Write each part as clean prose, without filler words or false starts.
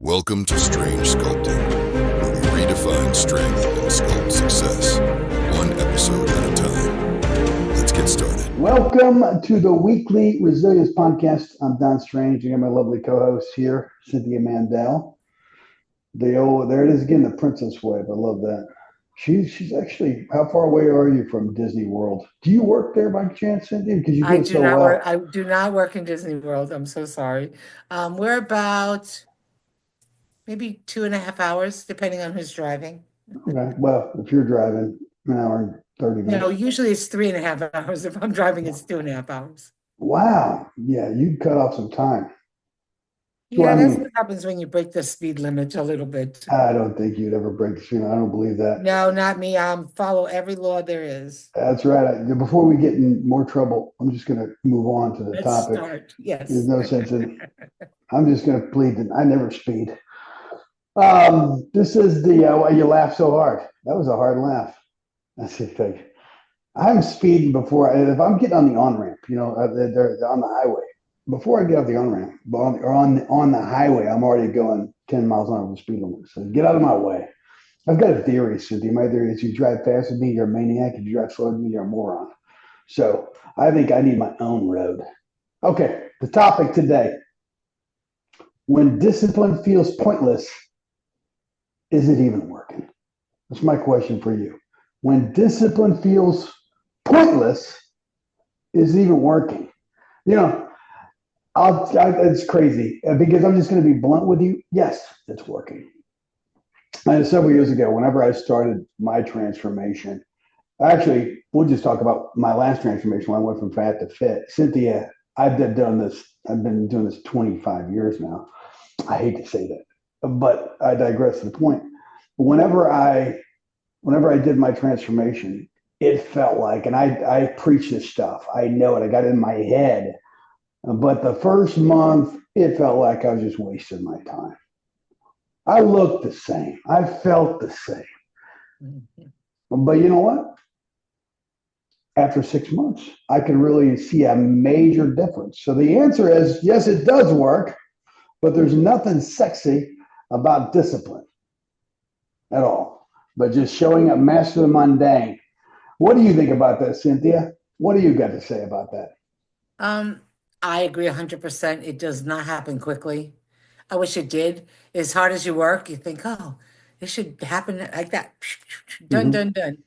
Welcome to Strange Sculpting, where we redefine strength and sculpt success, one episode at a time. Let's get started. Welcome to the weekly Resilience Podcast. I'm Don Strange. I got my lovely co-host here, Cynthia Mandel. There it is again, the Princess Wave. I love that. She's actually. How far away are you from Disney World? Do you work there by chance, Cynthia? Because you do I it do so not work. well. I do not work in Disney World. I'm so sorry. We're about maybe 2.5 hours, depending on who's driving. Okay. Well, if you're driving an hour and 30 No, minutes. usually it's 3.5 hours. If I'm driving, it's 2.5 hours. Wow. Yeah, you cut off some time. Well, Yeah, I that's mean, what happens when you break the speed limit a little bit. I don't think you'd ever break the stream. I don't believe that. No, not me. Follow every law there is. That's right. Before we get in more trouble, I'm just going to move on to the Let's topic. start. There's Yes. no sense in. I'm just going to plead that I never speed. This is the why you laugh so hard. That was a hard laugh. That's the thing. I'm speeding before if I'm getting on the on ramp. They're on the highway. Before I get off the on ramp, or on the highway, I'm already going 10 miles an hour over the speed limit. So get out of my way. I've got a theory, Cynthia. My theory is you drive fast with me, you're a maniac. If you drive slow with me, you're a moron. So I think I need my own road. Okay, the topic today. When discipline feels pointless, is it even working? That's my question for you. When discipline feels pointless, is it even working? You know, it's crazy because I'm just going to be blunt with you. Yes, it's working. And several years ago, whenever I started my transformation, actually, we'll just talk about my last transformation when I went from fat to fit. Cynthia, I've been doing this 25 years now. I hate to say that, but I digress to the point. Whenever I did my transformation, it felt like, and I preach this stuff. I know it. I got it in my head. But the first month, it felt like I was just wasting my time. I looked the same. I felt the same. But you know what? After 6 months, I can really see a major difference. So the answer is yes, it does work, but there's nothing sexy about discipline at all. But just showing up, master the mundane. What do you think about that, Cynthia? What do you got to say about that? Um, I agree 100%. It does not happen quickly. I wish it did. As hard as you work, you think, oh, it should happen like that. Done, Mm-hmm. done, done.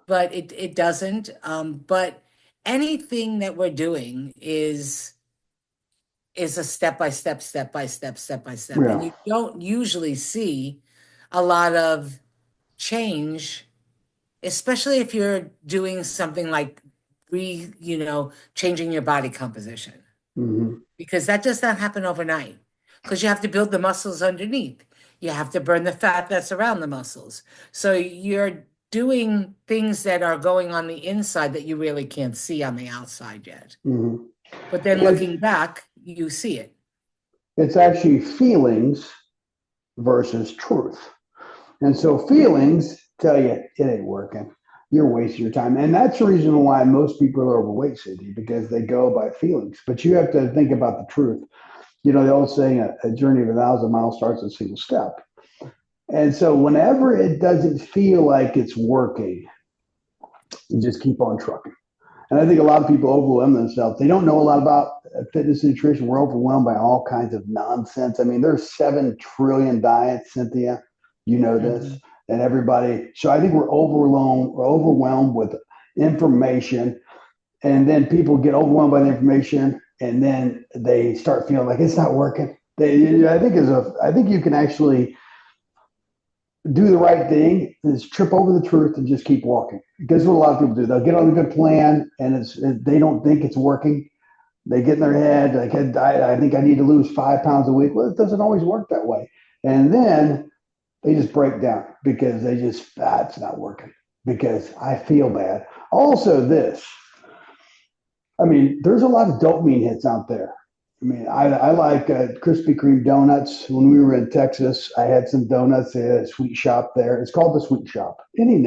But it doesn't. But anything that we're doing is a step by step, step by step, step by step. And Yeah. you don't usually see a lot of change, especially if you're doing something like changing your body composition, Mm-hmm. because that does not happen overnight. Because you have to build the muscles underneath. You have to burn the fat that's around the muscles. So you're doing things that are going on the inside that you really can't see on the outside yet. Mm-hmm. But then looking back, you see it. It's actually feelings versus truth. And so feelings tell you it ain't working. You're wasting your time. And that's the reason why most people are overweight, Cindy, because they go by feelings. But you have to think about the truth. You know, the old saying, a journey of 1,000 miles starts with a single step. And so whenever it doesn't feel like it's working, you just keep on trucking. And I think a lot of people overwhelm themselves. They don't know a lot about fitness and nutrition. We're overwhelmed by all kinds of nonsense. I mean, there's 7 trillion diets, Cynthia. You know this. Mhm. And everybody. So I think we're overwhelmed with information. And then people get overwhelmed by the information and then they start feeling like it's not working. I think you can actually do the right thing is trip over the truth and just keep walking. Because what a lot of people do, they'll get on a good plan and they don't think it's working. They get in their head like, I think I need to lose 5 pounds a week. Well, it doesn't always work that way. And then they just break down because it's not working because I feel bad. Also, there's a lot of dopamine hits out there. I mean, I like Krispy Kreme donuts. When we were in Texas, I had some donuts. They had a sweet shop there. It's called the Sweet Shop. Any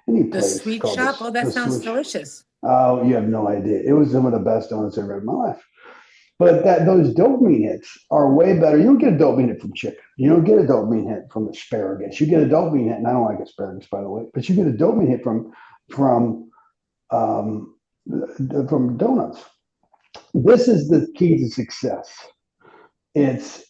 The place is sweet called shop. Oh, that the sounds Sweet. delicious. Oh, you have no idea. It was some of the best donuts I ever had in my life. But those dopamine hits are way better. You don't get a dopamine hit from chicken. You don't get a dopamine hit from asparagus. You get a dopamine hit, and I don't like asparagus, by the way, but you get a dopamine hit from um, from donuts. This is the key to success. It's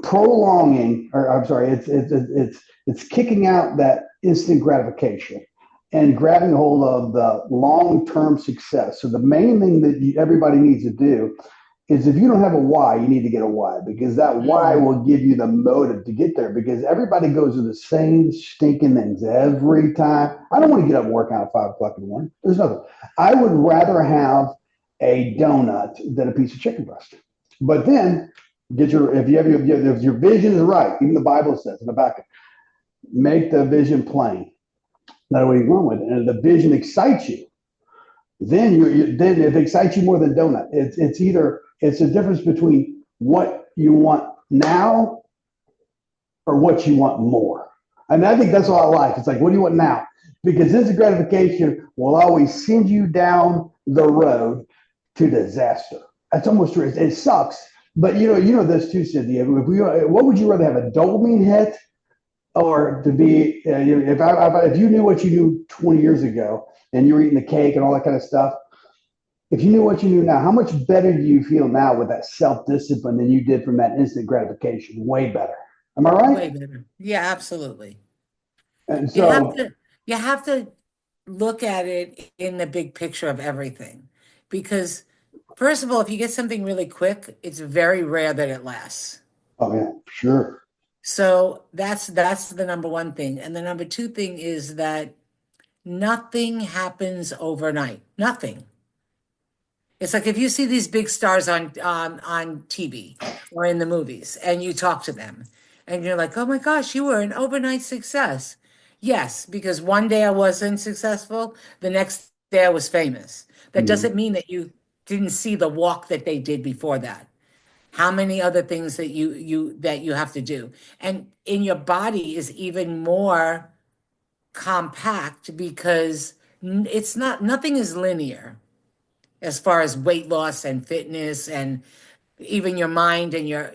prolonging, or I'm sorry, it's kicking out that instant gratification and grabbing hold of the long-term success. So the main thing that everybody needs to do is, if you don't have a why, you need to get a why, because that why will give you the motive to get there, because everybody goes through the same stinking things every time. I don't want to get up and work out at 5 o'clock in the morning. There's nothing. I would rather have a donut than a piece of chicken breast. But then if your vision is right, even the Bible says in the back, make the vision plain. That's what you're going with. And if the vision excites you, then it excites you more than donut. It's a difference between what you want now or what you want more. And I think that's all I like. It's like, what do you want now? Because instant gratification will always send you down the road to disaster. That's almost true. It sucks. But you know this too, Cynthia. What would you rather have, a dopamine hit, or to be if you knew what you knew 20 years ago and you were eating the cake and all that kind of stuff? If you knew what you knew now, how much better do you feel now with that self-discipline than you did from that instant gratification? Way better. Am I right? Way better. Yeah, absolutely. And You have so, to look at it in the big picture of everything. Because first of all, if you get something really quick, it's very rare that it lasts. oh yeah, sure. So that's the number one thing. And the number two thing is that nothing happens overnight. Nothing. It's like if you see these big stars on TV or in the movies, and you talk to them and you're like, "Oh my gosh, you were an overnight success." Yes, because one day I wasn't successful, the next day I was famous. That Mhm. doesn't mean that you didn't see the walk that they did before that. How many other things that you have to do. And in your body is even more compact, because it's not nothing is linear as far as weight loss and fitness, and even your mind and your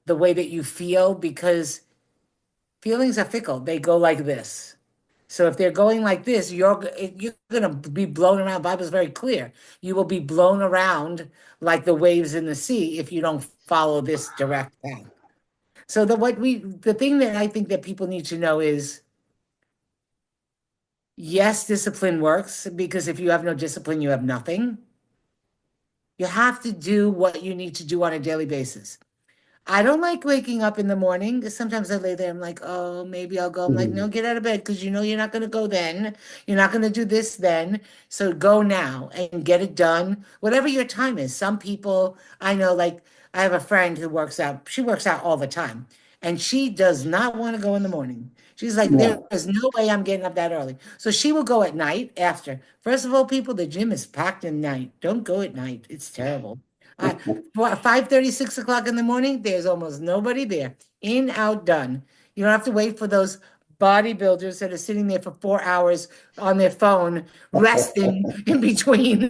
the way that you feel, because feelings are fickle. They go like this. So if they're going like this, you're going to be blown around. Bible's very clear. You will be blown around like the waves in the sea if you don't follow this direct path. So the thing that I think that people need to know is, yes, discipline works, because if you have no discipline, you have nothing. You have to do what you need to do on a daily basis. I don't like waking up in the morning. Sometimes I lay there, I'm like, oh, maybe I'll go. I'm like, no, Mhm. get out of bed, because you know you're not going to go then. You're not going to do this then. So go now and get it done, whatever your time is. Some people I know, like I have a friend who works out. She works out all the time, and she does not want to go in the morning. She's like, there Yeah. is no way I'm getting up that early. So she will go at night after. First of all, people, the gym is packed at night. Don't go at night. It's terrible. I, 5:30, 6 o'clock in the morning, there's almost nobody there. In, out, done. You don't have to wait for those bodybuilders that are sitting there for 4 hours on their phone, resting in between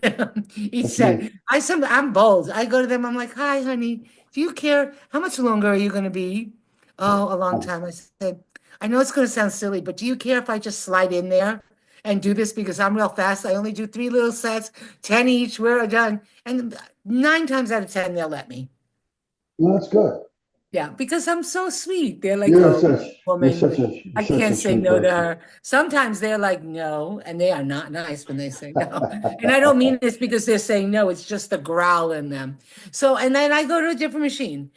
each set. I'm bold. I go to them, I'm like, hi, honey, do you care? How much longer are you going to be? Oh, a long time. I said, I know it's going to sound silly, but do you care if I just slide in there and do this, because I'm real fast? I only do 3 little sets, 10 each, we're done. And 9 times out of 10, they'll let me. Well, that's good. Yeah, because I'm so sweet. They're like, You're oh, such you're woman, such a I such can't a say sweet no to person. her. Sometimes they're like, no, and they are not nice when they say no. And I don't mean this because they're saying no, it's just the growl in them. So, and then I go to a different machine,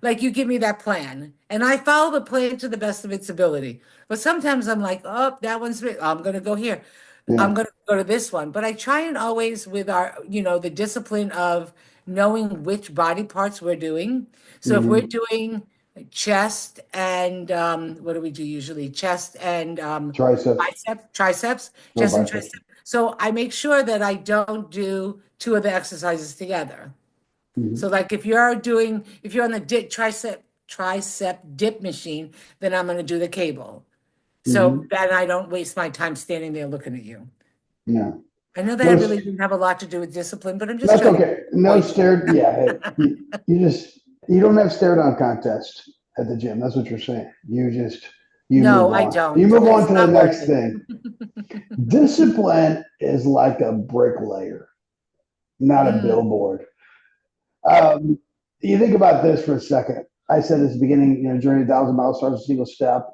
like you give me that plan, and I follow the plan to the best of its ability. But sometimes I'm like, oh, that one's, I'm going to go here. I'm Yeah. going to go to this one. But I try and always, with our, the discipline of knowing which body parts we're doing. So if we're Hmm. doing chest and what do we do usually? Chest and Triceps triceps, or chest and biceps. tricep. So I make sure that I don't do two of the exercises together. Hmm. So like if you're on the tricep dip machine, then I'm going to do the cable. So Hmm. that I don't waste my time standing there looking at you. Yeah. I know that No, it really didn't have a lot to do with discipline, but I'm just that's trying to okay. No point. stare. Yeah, hey, you don't have stare down contest at the gym. That's what you're saying. You No, move I on. You don't. move on It's to the not worth next it. thing. Discipline is like a bricklayer, not a Mm, billboard. Um, you think about this for a second. I said at the beginning, journey 1,000 miles starts with a single step.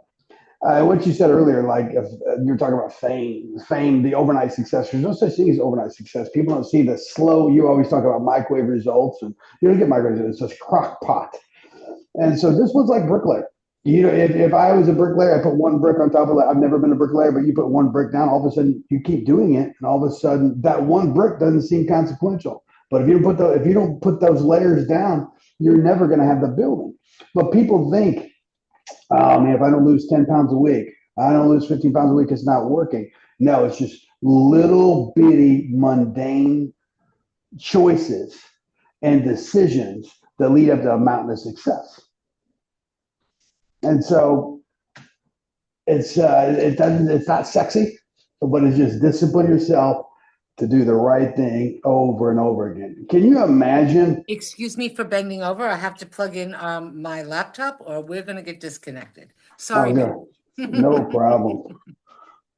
What you said earlier, like if you're talking about fame, the overnight success. There's no such thing as overnight success. People don't see the slow. You always talk about microwave results, and you don't get microwave results. It's just crock pot. And so this was like bricklayer. If I was a bricklayer, I put one brick on top of that. I've never been a bricklayer, but you put one brick down, all of a sudden you keep doing it, and all of a sudden that one brick doesn't seem consequential. But if you don't put those layers down, you're never going to have the building. But people think, oh man, if I don't lose 10 pounds a week, I don't lose 15 pounds a week, it's not working. No, it's just little bitty mundane choices and decisions that lead up to a mountain of success. And so it's not sexy, but it's just discipline yourself to do the right thing over and over again. Can you imagine? excuse me for bending over. I have to plug in my laptop or we're going to get disconnected. Oh, Sorry, man. no, no problem.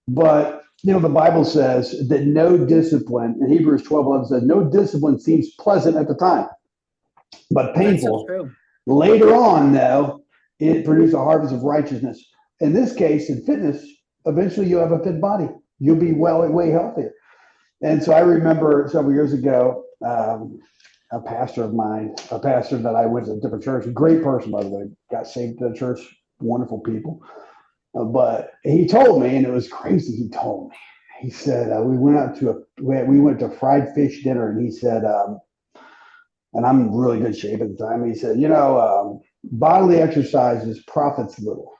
But the Bible says that no discipline, in Hebrews 12:11 says, no discipline seems pleasant at the time, but That's so painful. true. Later on, though, it produces a harvest of righteousness. In this case, in fitness, eventually you'll have a fit body. You'll be way healthier. And so I remember several years ago, a pastor of mine, a pastor that I went to a different church, a great person, by the way, got saved at the church, wonderful people. But he told me, and it was crazy. He told me, he said, we went to fried fish dinner, and he said, and I'm in really good shape at the time. He said, bodily exercises profits little.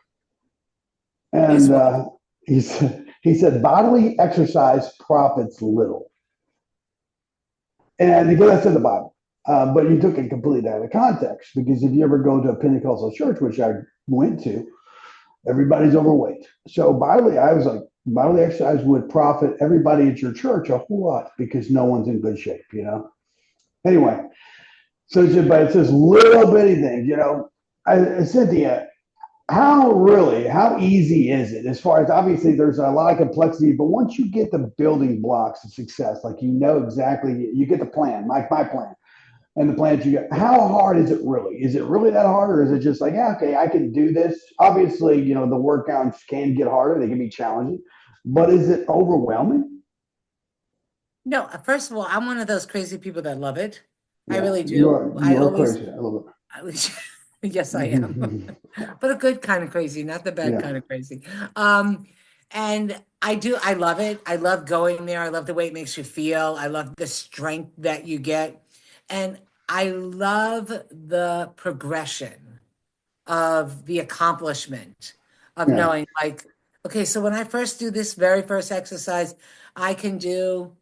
Is And what? he said, bodily exercise profits little. And because that's in the Bible. But he took it completely out of context, because if you ever go to a Pentecostal church, which I went to, everybody's overweight. So bodily exercise would profit everybody at your church a whole lot, because no one's in good shape, Anyway, but it's this little bitty thing, Cynthia, how easy is it? As far as, obviously there's a lot of complexity, but once you get the building blocks of success, like exactly, you get the plan, my plan, and the plan that you get, how hard is it really? Is it really that hard, or is it just like, yeah, okay, I can do this? Obviously, the workouts can get harder, they can be challenging, but is it overwhelming? No, first of all, I'm one of those crazy people that love it. I Yeah, really you do. are you are crazy. I love Yes, I am. it. But a good kind of crazy, not the bad Yeah, kind of crazy. Um, and I love it. I love going there. I love the way it makes you feel. I love the strength that you get. And I love the progression of the accomplishment of yeah, knowing, like, okay, so when I first do this very first exercise, I can do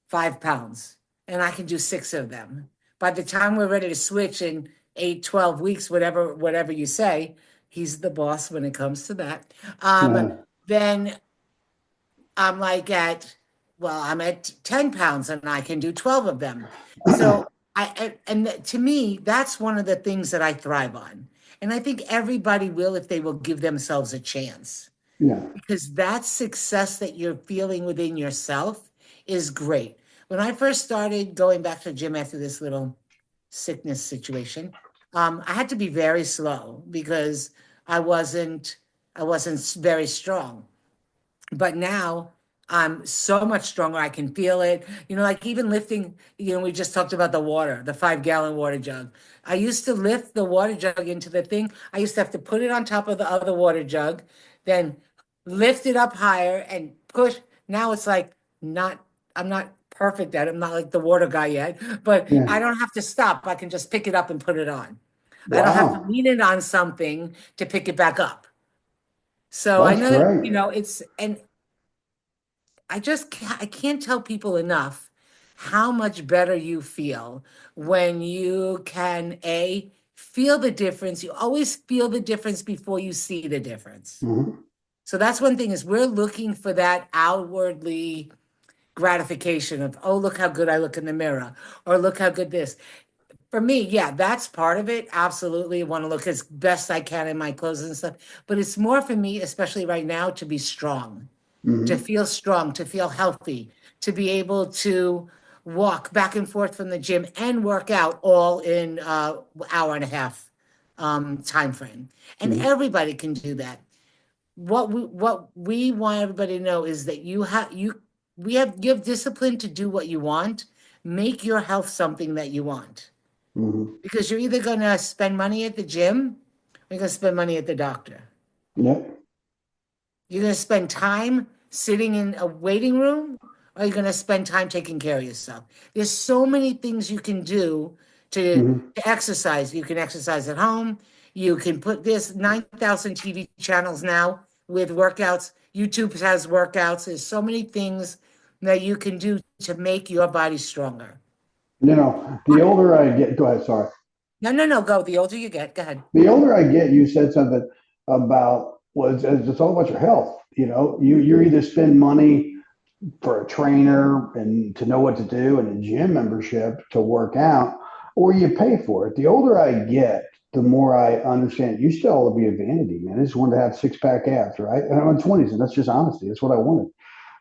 5 pounds and I can do six of them. By the time we're ready to switch in 8, 12 weeks, whatever you say, he's the boss when it comes to that. Um, yeah, then I'm like I'm at 10 pounds and I can do 12 of them. So to me, that's one of the things that I thrive on. And I think everybody will if they will give themselves a chance, yeah, because that success that you're feeling within yourself is great. When I first started going back to the gym after this little sickness situation, I had to be very slow because I wasn't I wasn't very strong. But now I'm so much stronger. I can feel it. Like even lifting, we just talked about the water, the 5 gallon water jug. I used to lift the water jug into the thing. I used to have to put it on top of the other water jug, then lift it up higher and push. Now it's like I'm not perfect at it. I'm not like the water guy yet, but yeah. I don't have to stop. I can just pick it up and put it on. I don't have to Wow, lean it on something to pick it back up. So I that's know that, great. and I can't tell people enough how much better you feel when you can feel the difference. You always feel the difference before you see the difference. Mhm. So that's one thing, is we're looking for that outwardly gratification of, oh, look how good I look in the mirror, or look how good this. For me, yeah, that's part of it. Absolutely. I want to look as best I can in my clothes and stuff. But it's more for me, especially right now, to be Hmm. strong, to feel healthy, to be able to walk back and forth from the gym and work out all in hour and a half time frame. And Hmm. everybody can do that. What we want everybody to know is that you have discipline to do what you want. Make your health something that you want. Hmm. Because you're either gonna spend money at the gym or you're gonna spend money at the doctor. Yep. You're going to spend time sitting in a waiting room, or you're going to spend time taking care of yourself. There's so many things you can do Hmm. to exercise. You can exercise at home. You can put this 9,000 TV channels now with workouts. YouTube has workouts. There's so many things that you can do to make your body stronger. The older I get, go ahead, sorry. No, no, no, go. The older you get, go ahead. The older I get, you said something about was it's all about your health. You either spend money for a trainer and to know what to do and a gym membership to work out, or you pay for it. The older I get, the more I understand. You still to be a vanity, man. I just wanted to have six pack abs, right? And I'm in 20s, and that's just honesty. That's what I wanted.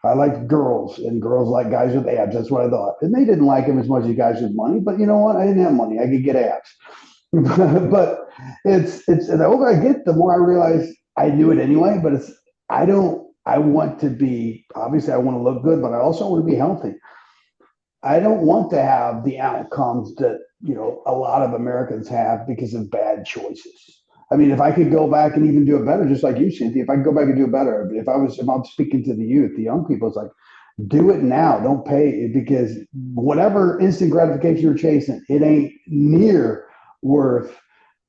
I liked girls, and girls like guys with abs. That's what I thought. And they didn't like them as much as guys with money. But you know what? I didn't have money. I could get abs. But it's the older I get, the more I realize I knew it anyway. But I don't. I want to be obviously I want to look good, but I also want to be healthy. I don't want to have the outcomes that a lot of Americans have because of bad choices. I mean, if I could go back and even do it better, just like you, Cynthia, if I could go back and do it better, if I'm speaking to the youth, the young people, it's like, do it now. Don't pay it because whatever instant gratification you're chasing, it ain't near worth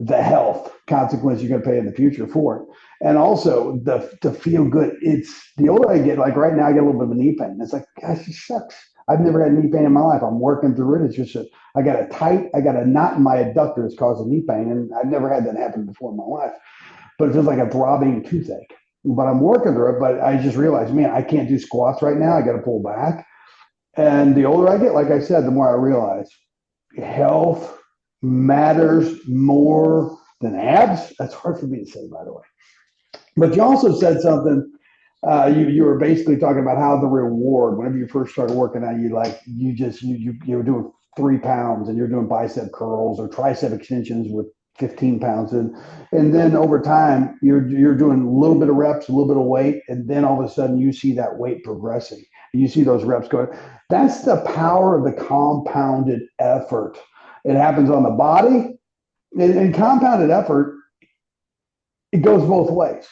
the health consequence you're going to pay in the future for it. And also the feel good. It's the older I get, like right now, I get a little bit of a knee pain. It's like, gosh, it sucks. I've never had knee pain in my life. I'm working through it. It's just I got a knot in my adductor that's causing knee pain, and I've never had that happen before in my life. But it feels like a throbbing toothache. But I'm working through it. But I just realized, man, I can't do squats right now. I got to pull back. And the older I get, like I said, the more I realize health matters more than abs. That's hard for me to say, by the way. But you also said something. You were basically talking about how the reward, whenever you first started working out, you were doing 3 pounds and you're doing bicep curls or tricep extensions with 15 pounds and then over time you're doing a little bit of reps, a little bit of weight, and then all of a sudden you see that weight progressing. You see those reps going. That's the power of the compounded effort. It happens on the body, and compounded effort, it goes both ways.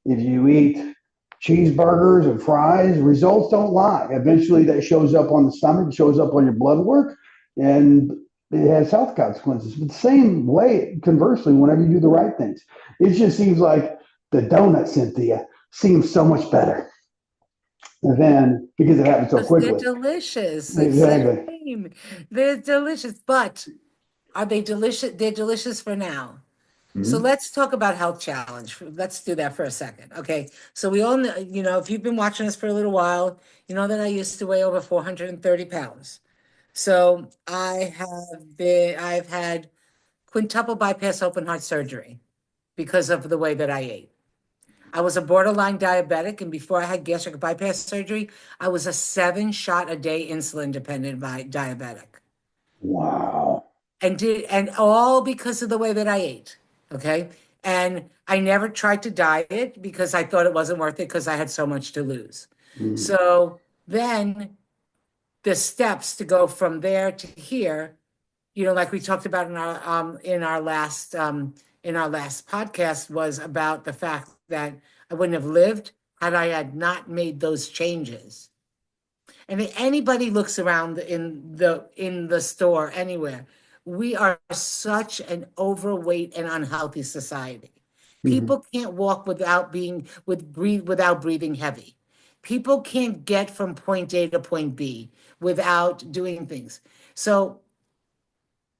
If you eat cheeseburgers and fries, results don't lie. Eventually, that shows up on the stomach, shows up on your blood work, and it has health consequences. But the same way, conversely, whenever you do the right things, it just seems like the donut, Cynthia, seems so much better than because it happens so Because they're quickly. delicious. It's the Exactly. same. They're delicious, but are they delicious? They're delicious for now. So Mhm. let's talk about health challenge. Let's do that for a second. Okay. So we all know, if you've been watching us for a little while, you know that I used to weigh over 430 pounds. So I've had quintuple bypass open heart surgery because of the way that I ate. I was a borderline diabetic, and before I had gastric bypass surgery, I was a 7 shot a day insulin dependent diabetic, Wow. and all because of the way that I ate. Okay. And I never tried to diet because I thought it wasn't worth it because I had so much to lose. Mhm. So then the steps to go from there to here, like we talked about in our last podcast, was about the fact that I wouldn't have lived had I had not made those changes. And if anybody looks around in the store anywhere, we are such an overweight and unhealthy society. Mhm. People can't walk without breathing heavy. People can't get from point A to point B without doing things. So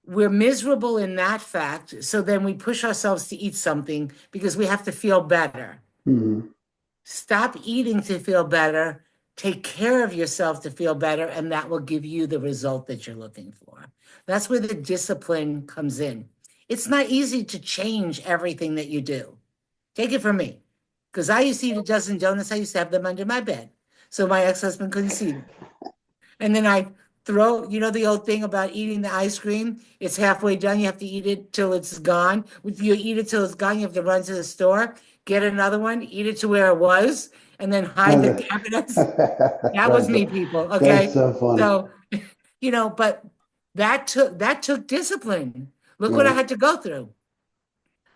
we're miserable in that fact. So then we push ourselves to eat something because we have to feel better. Mhm. Stop eating to feel better take care of yourself to feel better, and that will give you the result that you're looking for. That's where the discipline comes in. It's not easy to change everything that you do. Take it from me. Because I used to eat a dozen donuts, I used to have them under my bed. So my ex-husband couldn't see them. And then I throw, the old thing about eating the ice cream, it's halfway done, you have to eat it till it's gone. If you eat it till it's gone, you have to run to the store, get another one, eat it to where it was, and then hide the cabinets. That was me, people. That's Okay. so funny. So, but that took discipline. Look what I Yeah. had to go through.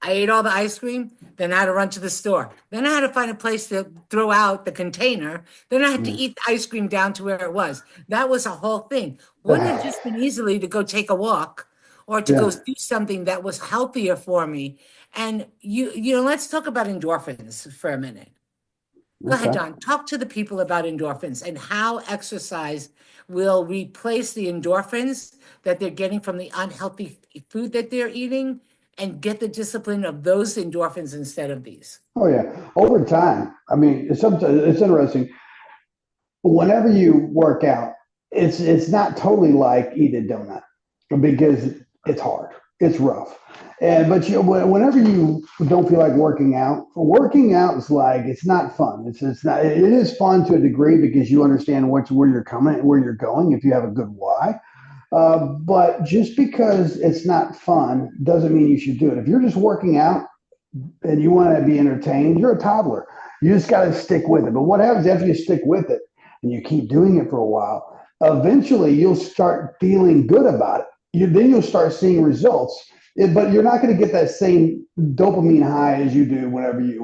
I ate all the ice cream, then I had to run to the store. Then I had to find a place to throw out the container. Then I had to eat the ice cream down to where it was. That was a whole thing. Wouldn't it just been easily to go take a walk or to go Yeah. do something that was healthier for me? And let's talk about endorphins for a minute. Go ahead, Okay. Don. Talk to the people about endorphins and how exercise will replace the endorphins that they're getting from the unhealthy food that they're eating and get the discipline of those endorphins instead of these. Oh yeah. Over time, I mean, it's interesting. Whenever you work out, it's not totally like eat a donut because it's hard, it's rough, and but whenever you don't feel like working out is like it's not fun. It's not. It is fun to a degree because you understand where you're coming, where you're going if you have a good why. But just because it's not fun doesn't mean you should do it. If you're just working out and you want to be entertained, you're a toddler. You just got to stick with it. But what happens after you stick with it and you keep doing it for a while? Eventually, you'll start feeling good about it. Then you'll start seeing results. But you're not going to get that same dopamine high as you do whenever you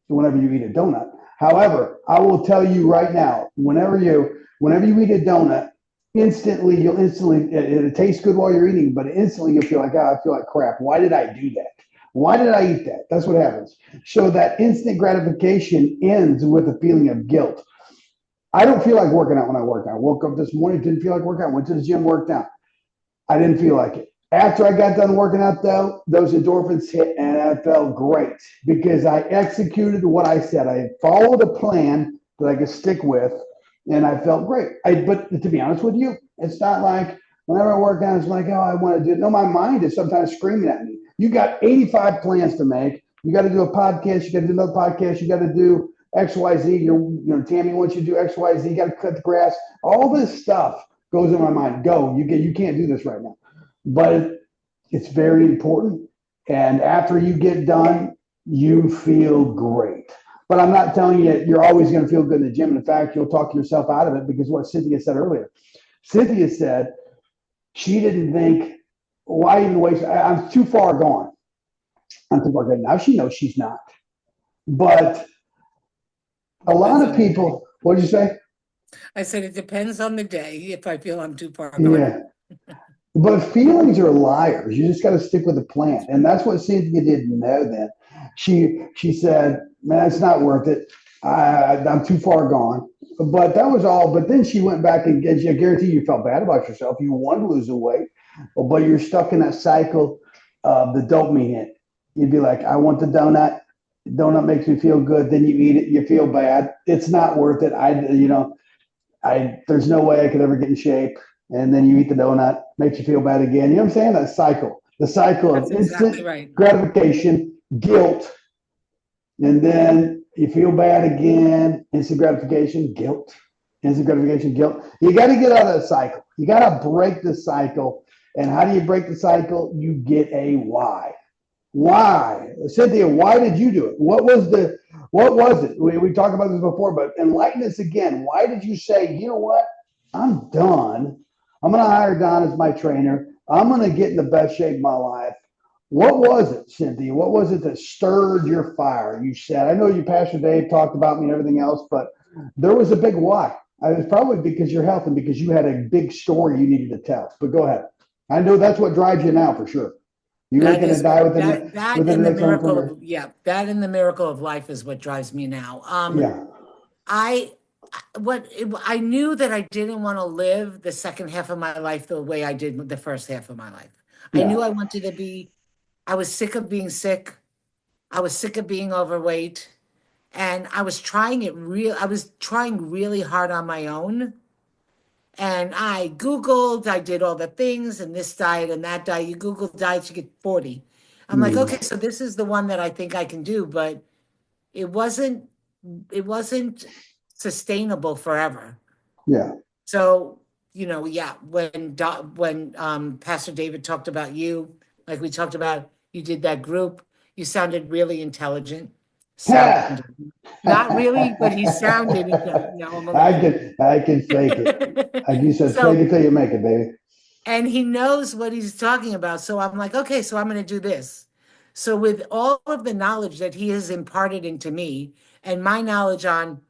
eat a donut. However, I will tell you right now, whenever you eat a donut, you'll instantly it tastes good while you're eating, but instantly you'll feel like, I feel like crap. Why did I do that? Why did I eat that? That's what happens. So that instant gratification ends with a feeling of guilt. I don't feel like working out when I work out. I woke up this morning, didn't feel like working out, went to the gym, worked out. I didn't feel like it. After I got done working out, though, those endorphins hit and I felt great because I executed what I said. I followed a plan that I could stick with and I felt great. But to be honest with you, it's not like whenever I work out, it's like, I want to do it. No, my mind is sometimes screaming at me. You got 85 plans to make. You got to do a podcast. You got to do another podcast. You got to do X, Y, Z. Tammy wants you to do X, Y, Z. You got to cut the grass. All this stuff goes in my mind. You can't do this right now. But it's very important. And after you get done, you feel great. But I'm not telling you you're always going to feel good in the gym. In fact, you'll talk yourself out of it because what Cynthia said earlier. Cynthia said she didn't think, why even waste? I'm too far gone. I'm too far gone. Now she knows she's not. But a lot of people, what did you say? I said it depends on the day if I feel I'm too far gone. Yeah. But feelings are liars. You just got to stick with the plan. And that's what Cynthia didn't know then. She said, man, it's not worth it. I'm too far gone. But that was all. But then she went back and I guarantee you felt bad about yourself. You want to lose the weight, but you're stuck in that cycle of the dopamine hit. You'd be like, I want the donut. Donut makes me feel good. Then you eat it. You feel bad. It's not worth it. There's no way I could ever get in shape. And then you eat the donut, makes you feel bad again. You know what I'm saying? That cycle, the cycle of instant gratification, guilt, and then you feel bad again, instant gratification, guilt, instant gratification, guilt. You got to get out of that cycle. You got to break the cycle. And how do you break the cycle? You get a why. Why? Cynthia, why did you do it? What was it? We talked about this before, but enlighten us again. Why did you say, you know what? I'm done. I'm going to hire Don as my trainer. I'm going to get in the best shape of my life. What was it, Cynthia? What was it that stirred your fire? You said, I know you, Pastor Dave, talked about me and everything else, but there was a big why. It was probably because your health and because you had a big story you needed to tell. But go ahead. I know that's what drives you now for sure. You ain't going to die within the next miracle. Yeah, that and the miracle of life is what drives me now. Yeah. I knew that I didn't want to live the second half of my life the way I did the first half of my life. Yeah. I knew I was sick of being sick. I was sick of being overweight. And I was trying really hard on my own. And I Googled, I did all the things and this diet and that diet. You Google diets, you get 40. I'm like, Mm, okay, so this is the one that I think I can do, but it wasn't, it wasn't sustainable forever. yeah. So, yeah, when Pastor David talked about you, like we talked about, you did that group, you sounded really intelligent. Ha! Sounded. Not really, but he sounded intelligent. No, I'm only kidding. I can fake it. Like you said, fake So, it till you make it, baby. and he knows what he's talking about. So I'm like, okay, so I'm going to do this. So with all of the knowledge that he has imparted into me and my knowledge on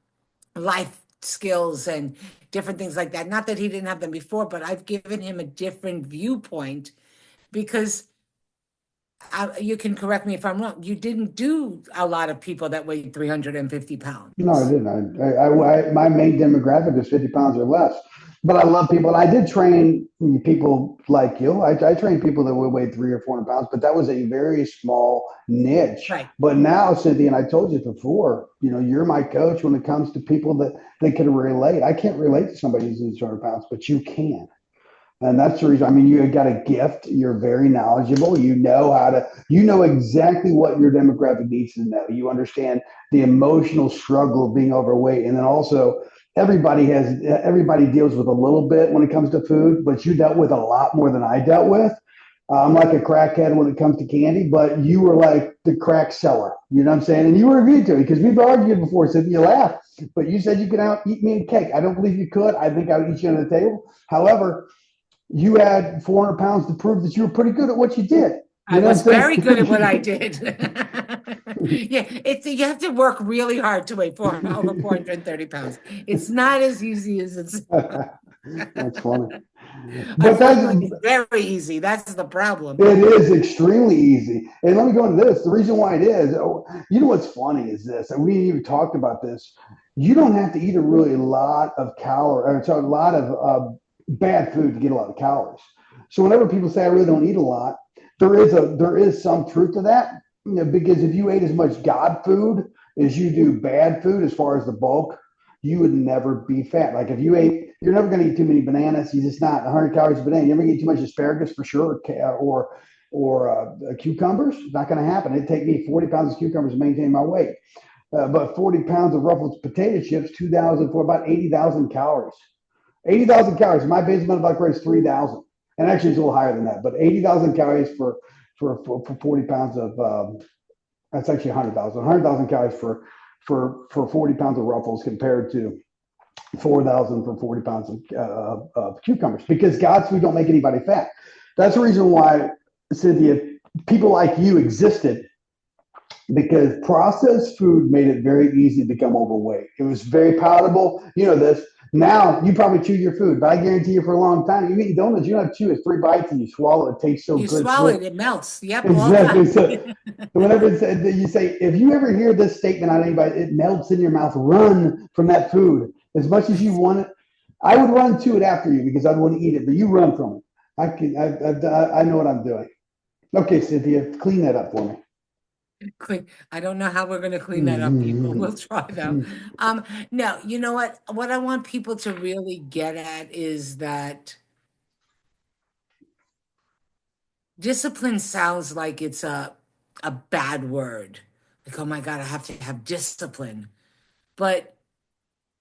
life skills and different things like that, not that he didn't have them before, but I've given him a different viewpoint because you can correct me if I'm wrong. You didn't do a lot of people that weighed 350 No, I pounds. didn't. My main demographic is 50 pounds or less. But I love people. And I did train people like you. I trained people that would weigh 300 or 400 pounds, but that was a very small niche. Right. But now, Cynthia, and I told you before, you're my coach when it comes to people that can relate. I can't relate to somebody who's 200 pounds, but you can. And that's the reason. I mean, you got a gift. You're very knowledgeable. You know exactly what your demographic needs to know. You understand the emotional struggle of being overweight. And then also, everybody deals with a little bit when it comes to food, but you dealt with a lot more than I dealt with. I'm like a crackhead when it comes to candy, but you were like the crack seller. You know what I'm saying? And you were agreed to it because we've argued before. So you laugh, but you said you could out eat me in cake. I don't believe you could. I think I would eat you under the table. However, you had 400 pounds to prove that you were pretty good at what you did. I You know was what I'm very good at what I saying? did. Yeah, you have to work really hard to weigh over 430 pounds. It's not as easy as it's. That's funny. But Unfortunately, that's it's very easy. That's the problem. it is extremely easy. And let me go into this. The reason why it is, what's funny is this, and we even talked about this. You don't have to eat a really lot of calories, or a lot of bad food to get a lot of calories. So whenever people say I really don't eat a lot, there is some truth to that. Because if you ate as much God food as you do bad food, as far as the bulk, you would never be fat. Like if you ate, you're never going to eat too many bananas. You're just not 100 calories a banana. You're never going to eat too much asparagus for sure, or cucumbers. It's not going to happen. It'd take me 40 pounds of cucumbers to maintain my weight. But 40 pounds of Ruffles potato chips, 2,000 for about 80,000 calories. 80,000 calories. My basal metabolic rate is 3,000. And actually, it's a little higher than that. But 80,000 calories for 40 pounds of, that's actually 100,000. 100,000 calories for 40 pounds of Ruffles compared to 4,000 for 40 pounds of cucumbers, because God's food don't make anybody fat. That's the reason why, Cynthia, people like you existed, because processed food made it very easy to become overweight. It was very palatable. You know this. Now you probably chew your food, but I guarantee you for a long time, you eat donuts, you don't have to chew it. 3 bites and you swallow it. It tastes so You good. It's swallow real. it, it melts. Yep, all the Exactly. time. So whenever you say, if you ever hear this statement on anybody, it melts in your mouth, run from that food. As much as you want it, I would run to it after you because I'd want to eat it, but you run from it. I know what I'm doing. Okay, Cynthia, clean that up for me. I don't know how we're going to clean that up, people. We'll try though. No, you know what? What I want people to really get at is that discipline sounds like it's a bad word. Like, oh my God, I have to have discipline. But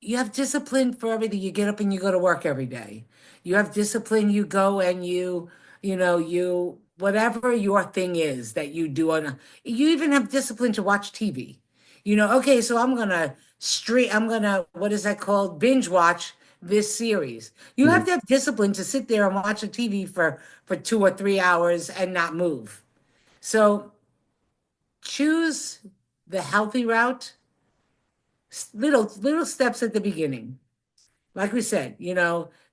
you have discipline for everything. You get up and you go to work every day. You have discipline, you go and you whatever your thing is that you do you even have discipline to watch TV. Okay, so I'm gonna, what is that called? Binge watch this series. You have to have discipline to sit there and watch a TV for 2 or 3 hours and not move. So choose the healthy route, little steps at the beginning. Like we said,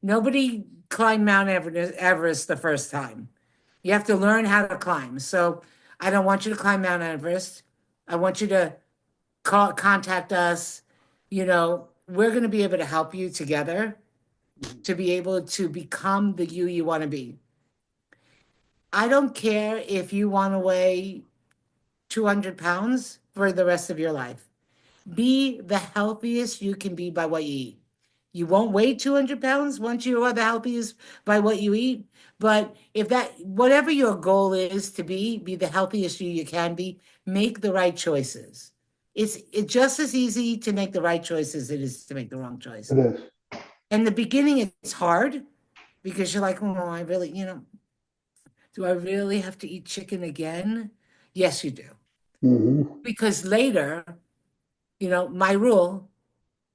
nobody climbed Mount Everest the first time. You have to learn how to climb. So I don't want you to climb Mount Everest. I want you to contact us. We're going to be able to help you together to be able to become the you want to be. I don't care if you want to weigh 200 pounds for the rest of your life. Be the healthiest you can be by what you eat. You won't weigh 200 pounds once you are the healthiest by what you eat. But if that, whatever your goal is to be the healthiest you can be, make the right choices. It's just as easy to make the right choice as it is to make the wrong choice. It is. In the beginning, it's hard because you're like, oh, I really, do I really have to eat chicken again? Yes, you do. Mm-hmm. Because later, my rule,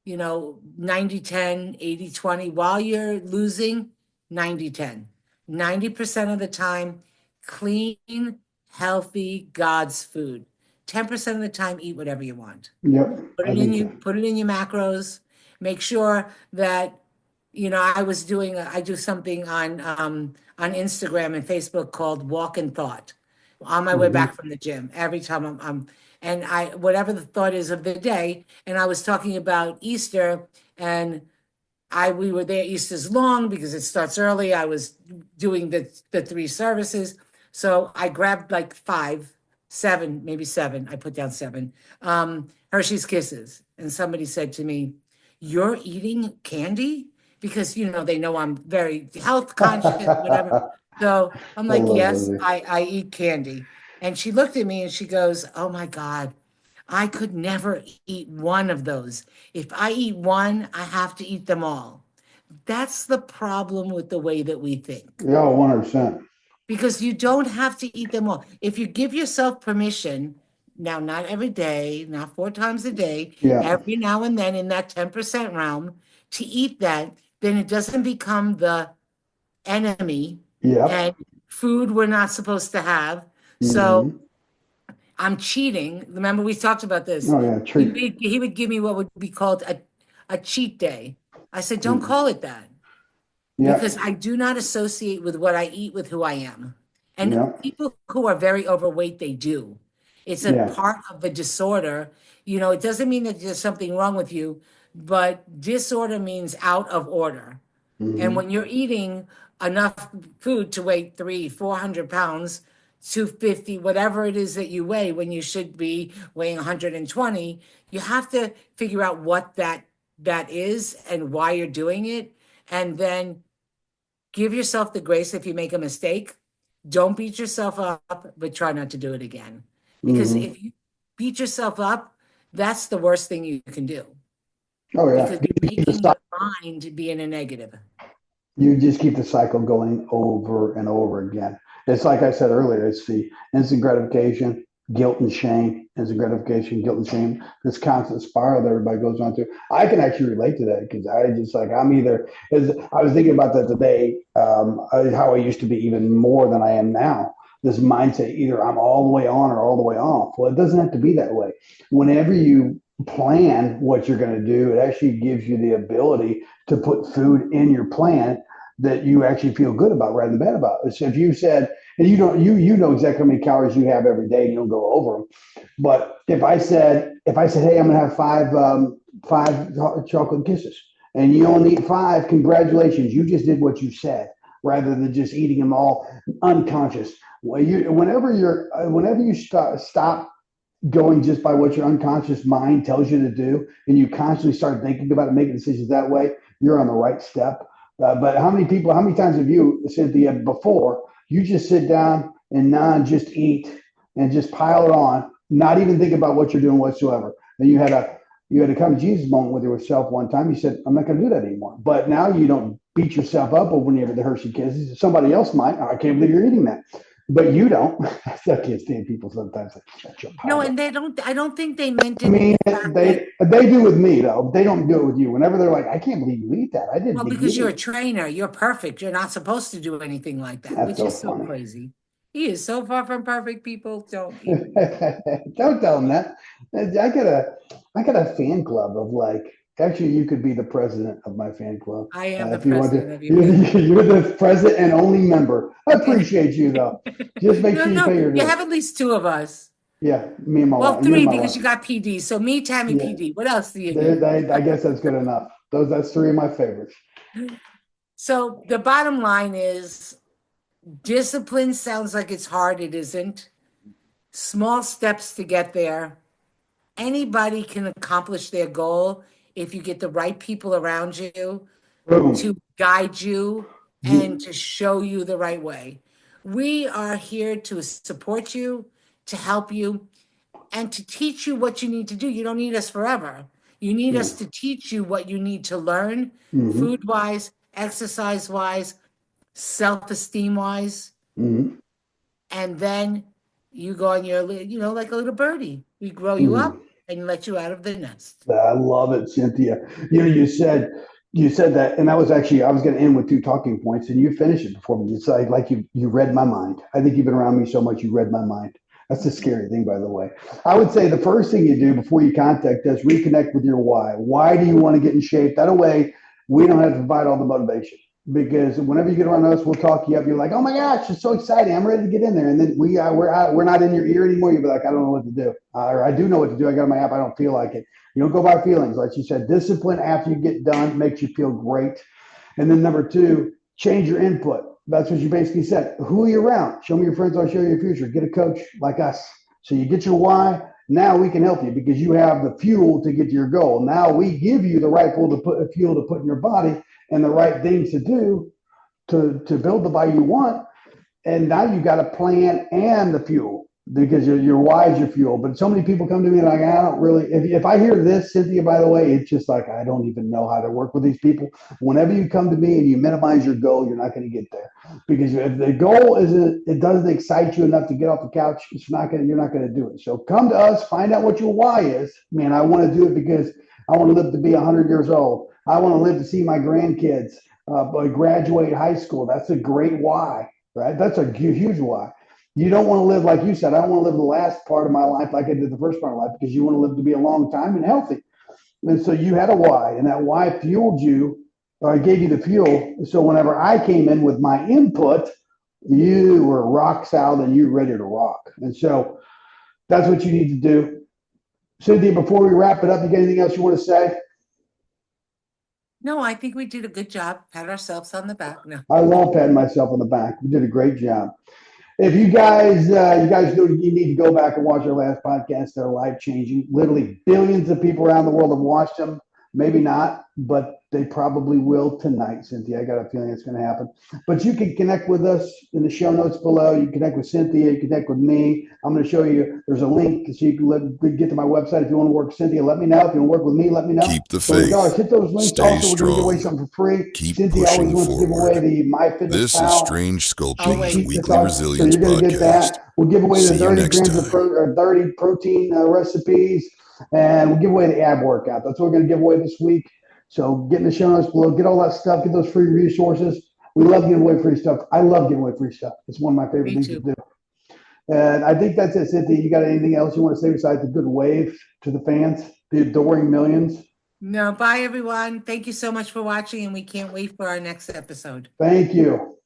90-10, 80-20, while you're losing, 90-10. 90% of the time, clean, healthy, God's food. 10% of the time, eat whatever you want. Yep. Put I it in think you, so. put it in your macros. Make sure that, I do something on Instagram and Facebook called Walk and Thought on my way Mm-hmm. back from the gym. Every time and whatever the thought is of the day, and I was talking about Easter, and we were there. Easter's long because it starts early. I was doing the three services. So I grabbed like 5, 7, maybe 7. I put down 7. Hershey's Kisses. And somebody said to me, "You're eating candy?" Because they know I'm very health conscious, whatever. So I'm I like, love yes, Lily. I eat candy. And she looked at me and she goes, "Oh my God, I could never eat one of those. If I eat one, I have to eat them all." That's the problem with the way that we think. Yeah, 100%. Because you don't have to eat them all. If you give yourself permission, now not every day, not 4 times a day, Yeah. every now and then in that 10% realm, to eat that, then it doesn't become the enemy Yep. and food we're not supposed to have. So Mm-hmm. I'm cheating. Remember, we talked about this. Oh yeah, treat. He would give me what would be called a cheat day. I said, don't Mm-hmm. call it that because Yep. I do not associate with what I eat with who I am. And Yep. people who are very overweight, they do. It's a Yeah. part of the disorder. It doesn't mean that there's something wrong with you, but disorder means out of order. And Mm-hmm. when you're eating enough food to weigh 300-400 pounds, 250, whatever it is that you weigh when you should be weighing 120, you have to figure out what that is and why you're doing it. And then give yourself the grace if you make a mistake. Don't beat yourself up, but try not to do it again. Because Mm-hmm. if you beat yourself up, that's the worst thing you can do Oh yeah. because you're making your mind be in a negative. You just keep the cycle going over and over again. It's like I said earlier, it's the instant gratification, guilt and shame, instant gratification, guilt and shame, this constant spiral that everybody goes on through. I can actually relate to that because I'm either, as I was thinking about that today, how I used to be even more than I am now. This mindset, either I'm all the way on or all the way off. Well, it doesn't have to be that way. Whenever you plan what you're going to do, it actually gives you the ability to put food in your plan that you actually feel good about rather than bad about. So if you said, and you know exactly how many calories you have every day, and you don't go over them. But if I said, hey, I'm gonna have five chocolate kisses, and you only eat 5, congratulations, you just did what you said, rather than just eating them all unconscious. Whenever you stop going just by what your unconscious mind tells you to do, and you constantly start thinking about it, making decisions that way, you're on the right step. But how many times have you, Cynthia, before you just sit down and just eat and just pile it on, not even think about what you're doing whatsoever? And you had a come to Jesus moment with yourself one time. You said, I'm not going to do that anymore. But now you don't beat yourself up over any of the Hershey Kisses. Somebody else might. I can't believe you're eating that. But you don't. I can't stand people sometimes. No, and they don't, I don't think they meant I it mean, the fact that, they do with me though. They don't do it with you. Whenever they're like, I can't believe you eat that. I didn't well, think you'd because you're a eat. trainer, you're perfect. You're not supposed to do anything like that, That's which so is so funny. crazy. He is so far from perfect, people. Don't even. Don't tell them that. I got a fan club of like. Actually, you could be the president of my fan club I am the if you want to. president of your fan club. You're the president and only member. I appreciate you though. Just make No, sure you no, pay your you dues. have at least 2 of us. Yeah, me and my Well, wife. You and 3 my because wife. you got PD. So me, Tammy, Yeah, PD. What else do you need? I guess that's good enough. That's 3 of my favorites. So the bottom line is discipline sounds like it's hard. It isn't. Small steps to get there. Anybody can accomplish their goal if you get the right people around you Boom. to guide you and to show you the right way. We are here to support you, to help you, and to teach you what you need to do. You don't need us forever. You need us to teach you what you need to learn, food wise, exercise wise, self esteem wise. And then you go on your, like a little birdie. We grow you up and let you out of the nest. I love it, Cynthia. You said that, and that was actually I was going to end with two talking points, and you finished it before me. It's like you read my mind. I think you've been around me so much, you read my mind. That's the scary thing, by the way. I would say the first thing you do before you contact us, reconnect with your why. Why do you want to get in shape? That way, we don't have to provide all the motivation. Because whenever you get around us, we'll talk you up. You're like, oh my gosh, it's so exciting. I'm ready to get in there. And then we're not in your ear anymore. You'll be like, I don't know what to do. Or I do know what to do. I got on my app. I don't feel like it. You don't go by feelings. Like you said, discipline after you get done makes you feel great. And then number two, change your input. That's what you basically said. Who are you around? Show me your friends. I'll show you your future. Get a coach like us. So you get your why. Now we can help you because you have the fuel to get to your goal. Now we give you the right fuel to put in your body and the right things to do to build the body you want. And now you got a plan and the fuel because your why is your fuel. But so many people come to me like, I don't really, if I hear this, Cynthia, by the way, it's just like, I don't even know how to work with these people. Whenever you come to me and you minimize your goal, you're not going to get there because if the goal it doesn't excite you enough to get off the couch, you're not going to do it. So come to us, find out what your why is. Man, I want to do it because I want to live to be 100 years old. I want to live to see my grandkids graduate high school. That's a great why, right? That's a huge why. You don't want to live like you said. I don't want to live the last part of my life like I did the first part of my life because you want to live to be a long time and healthy. And so you had a why, and that why fueled you, or I gave you the fuel. So whenever I came in with my input, you were rock solid and you were ready to rock. And so that's what you need to do. Cynthia, before we wrap it up, you got anything else you want to say? No, I think we did a good job. Pat ourselves on the back. No. I love patting myself on the back. We did a great job. If you guys know you need to go back and watch our last podcast. They're life changing. Literally billions of people around the world have watched them. Maybe not, but they probably will tonight, Cynthia. I got a feeling it's going to happen. But you can connect with us in the show notes below. You can connect with Cynthia. You can connect with me. I'm going to show you. There's a link so you can get to my website. If you want to work with Cynthia, let me know. If you want to work with me, let me know. Keep the faith. Guys, hit those links. Stay Also, we're going to give away strong. something for free. Keep Cynthia always pushing wants to give away forward. the MyFitnessPal. This is Strange Sculpting's wait. Weekly Resilience So you're going to get Podcast. that. We'll give away the See you 30 next grams of time. 30 protein recipes, and we'll give away the ab workout. That's what we're going to give away this week. So get in the show notes below, get all that stuff, get those free resources. We love giving away free stuff. I love giving away free stuff. It's one of my favorite things to do. And I think that's it, Cynthia. You got anything else you want to say besides the good wave to the fans, the adoring millions? No, bye everyone. Thank you so much for watching, and we can't wait for our next episode. Thank you.